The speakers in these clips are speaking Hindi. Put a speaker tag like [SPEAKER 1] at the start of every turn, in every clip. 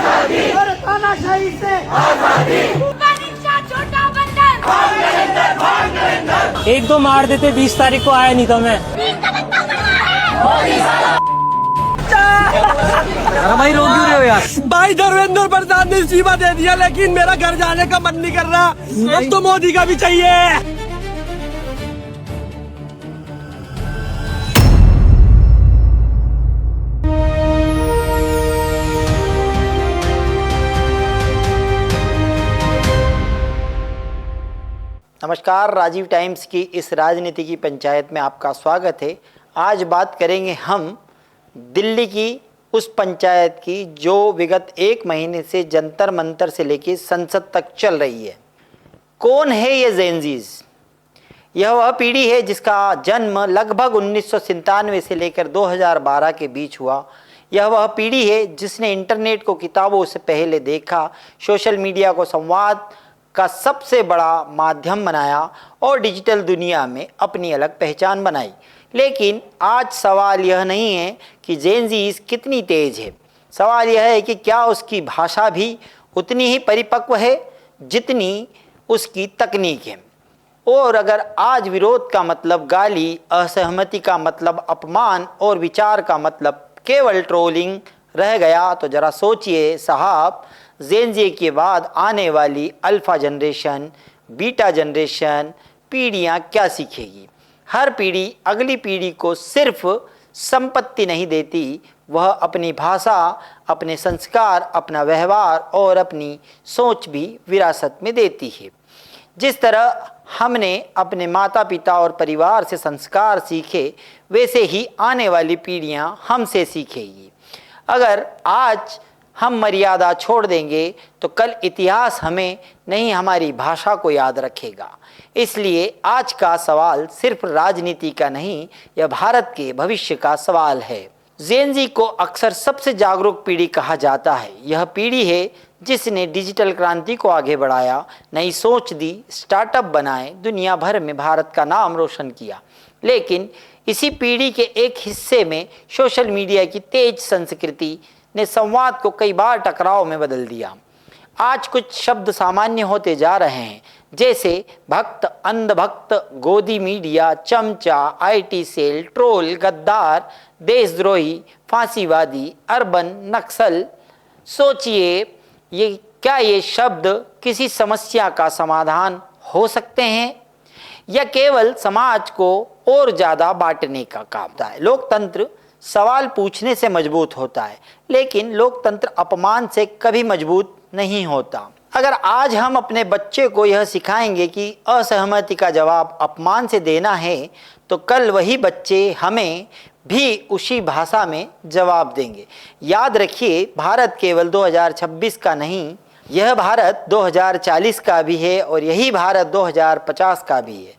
[SPEAKER 1] और तानाशाही से
[SPEAKER 2] छोटा बंदर
[SPEAKER 3] 1-2 मार देते, 20 तारीख को आया नहीं था मैं।
[SPEAKER 4] भाई रोक क्यों रहे हो यार?
[SPEAKER 1] भाई धर्मेंद्र प्रसाद ने इस्तीफा दे दिया, लेकिन मेरा घर जाने का मन नहीं कर रहा। अब तो मोदी का भी चाहिए।
[SPEAKER 5] नमस्कार, राजीव टाइम्स की इस राजनीति की पंचायत में आपका स्वागत है। आज बात करेंगे हम दिल्ली की उस पंचायत की जो विगत 1 महीने से जंतर मंतर से लेकर संसद तक चल रही है। कौन है ये जेनजीज? यह वह पीढ़ी है जिसका जन्म लगभग 1997 से लेकर 2012 के बीच हुआ। यह वह पीढ़ी है जिसने इंटरनेट को किताबों से पहले देखा, सोशल मीडिया को संवाद का सबसे बड़ा माध्यम बनाया और डिजिटल दुनिया में अपनी अलग पहचान बनाई। लेकिन आज सवाल यह नहीं है कि जेनजीज कितनी तेज है, सवाल यह है कि क्या उसकी भाषा भी उतनी ही परिपक्व है जितनी उसकी तकनीक है। और अगर आज विरोध का मतलब गाली, असहमति का मतलब अपमान और विचार का मतलब केवल ट्रोलिंग रह गया तो जरा सोचिए साहब, जेनजी के बाद आने वाली अल्फा जनरेशन, बीटा जनरेशन पीढ़ियाँ क्या सीखेगी। हर पीढ़ी अगली पीढ़ी को सिर्फ संपत्ति नहीं देती, वह अपनी भाषा, अपने संस्कार, अपना व्यवहार और अपनी सोच भी विरासत में देती है। जिस तरह हमने अपने माता पिता और परिवार से संस्कार सीखे, वैसे ही आने वाली पीढ़ियाँ हमसे सीखेगी। अगर आज हम मर्यादा छोड़ देंगे तो कल इतिहास हमें नहीं, हमारी भाषा को याद रखेगा। इसलिए आज का सवाल सिर्फ राजनीति का नहीं, यह भारत के भविष्य का सवाल है। जेनजी को अक्सर सबसे जागरूक पीढ़ी कहा जाता है। यह पीढ़ी है जिसने डिजिटल क्रांति को आगे बढ़ाया, नई सोच दी, स्टार्टअप बनाए, दुनिया भर में भारत का नाम रोशन किया। लेकिन इसी पीढ़ी के एक हिस्से में सोशल मीडिया की तेज संस्कृति ने संवाद को कई बार टकराव में बदल दिया। आज कुछ शब्द सामान्य होते जा रहे हैं, जैसे भक्त, अंधभक्त, गोदी मीडिया, चमचा, आईटी सेल, ट्रोल, गद्दार, देशद्रोही, फांसीवादी, अर्बन, नक्सल। सोचिए, क्या ये शब्द किसी समस्या का समाधान हो सकते हैं या केवल समाज को और ज़्यादा बांटने का काम होता है। लोकतंत्र सवाल पूछने से मजबूत होता है, लेकिन लोकतंत्र अपमान से कभी मजबूत नहीं होता। अगर आज हम अपने बच्चे को यह सिखाएंगे कि असहमति का जवाब अपमान से देना है, तो कल वही बच्चे हमें भी उसी भाषा में जवाब देंगे। याद रखिए, भारत केवल 2026 का नहीं, यह भारत 2040 का भी है और यही भारत 2050 का भी है,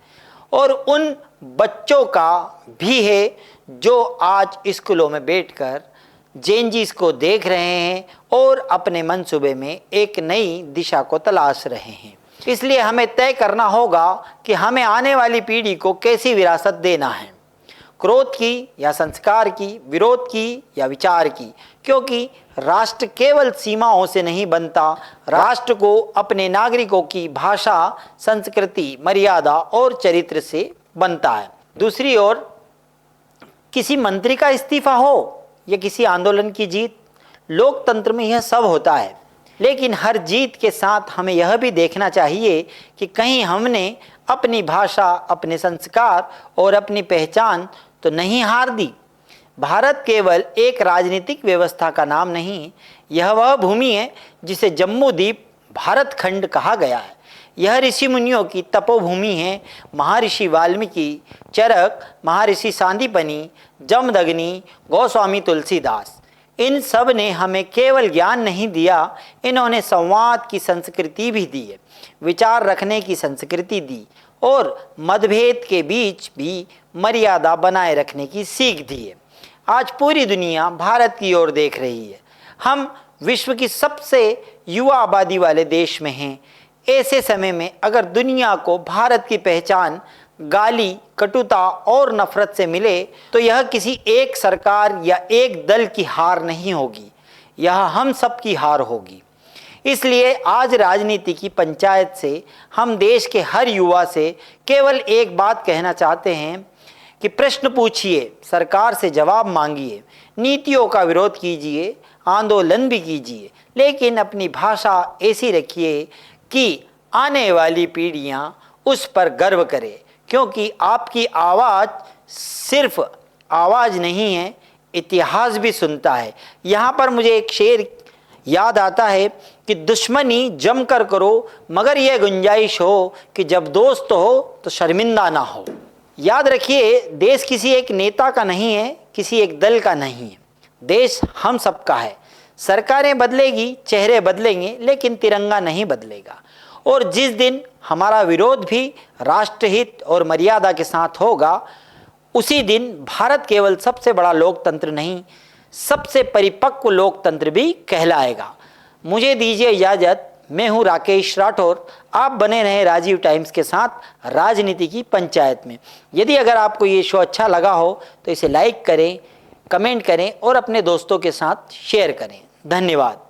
[SPEAKER 5] और उन बच्चों का भी है जो आज स्कूलों में बैठकर जेनजीज को देख रहे हैं और अपने मंसूबे में एक नई दिशा को तलाश रहे हैं। इसलिए हमें तय करना होगा कि हमें आने वाली पीढ़ी को कैसी विरासत देना है, क्रोध की या संस्कार की, विरोध की या विचार की। क्योंकि राष्ट्र केवल सीमाओं से नहीं बनता, राष्ट्र को अपने नागरिकों की भाषा, संस्कृति, मर्यादा और चरित्र से बनता है। दूसरी ओर, किसी मंत्री का इस्तीफा हो या किसी आंदोलन की जीत, लोकतंत्र में यह सब होता है। लेकिन हर जीत के साथ हमें यह भी देखना चाहिए कि कहीं हमने अपनी भाषा, अपने संस्कार और अपनी पहचान तो नहीं हार दी। भारत केवल एक राजनीतिक व्यवस्था का नाम नहीं, यह वह भूमि है जिसे जम्मू द्वीप भारत खंड कहा गया है। यह ऋषि मुनियों की तपोभूमि है। महर्षि वाल्मीकि, चरक, महर्षि सांदीपनि, जमदग्नि, गोस्वामी तुलसीदास, इन सब ने हमें केवल ज्ञान नहीं दिया, इन्होंने संवाद की संस्कृति भी दी है, विचार रखने की संस्कृति दी और मतभेद के बीच भी मर्यादा बनाए रखने की सीख दी है। आज पूरी दुनिया भारत की ओर देख रही है। हम विश्व की सबसे युवा आबादी वाले देश में हैं। ऐसे समय में अगर दुनिया को भारत की पहचान गाली, कटुता और नफरत से मिले तो यह किसी एक सरकार या एक दल की हार नहीं होगी, यह हम सब की हार होगी। इसलिए आज राजनीति की पंचायत से हम देश के हर युवा से केवल एक बात कहना चाहते हैं कि प्रश्न पूछिए, सरकार से जवाब मांगिए, नीतियों का विरोध कीजिए, आंदोलन भी कीजिए, लेकिन अपनी भाषा ऐसी रखिए कि आने वाली पीढ़ियां उस पर गर्व करें, क्योंकि आपकी आवाज़ सिर्फ आवाज़ नहीं है, इतिहास भी सुनता है। यहाँ पर मुझे एक शेर याद आता है कि दुश्मनी जमकर करो, मगर यह गुंजाइश हो कि जब दोस्त हो तो शर्मिंदा ना हो। याद रखिए, देश किसी एक नेता का नहीं है, किसी एक दल का नहीं है, देश हम सबका है। सरकारें बदलेगी, चेहरे बदलेंगे, लेकिन तिरंगा नहीं बदलेगा। और जिस दिन हमारा विरोध भी राष्ट्रहित और मर्यादा के साथ होगा, उसी दिन भारत केवल सबसे बड़ा लोकतंत्र नहीं, सबसे परिपक्व लोकतंत्र भी कहलाएगा। मुझे दीजिए इजाज़त, मैं हूं राकेश राठौर। आप बने रहें राजीव टाइम्स के साथ राजनीति की पंचायत में। यदि अगर आपको ये शो अच्छा लगा हो तो इसे लाइक करें, कमेंट करें और अपने दोस्तों के साथ शेयर करें। धन्यवाद।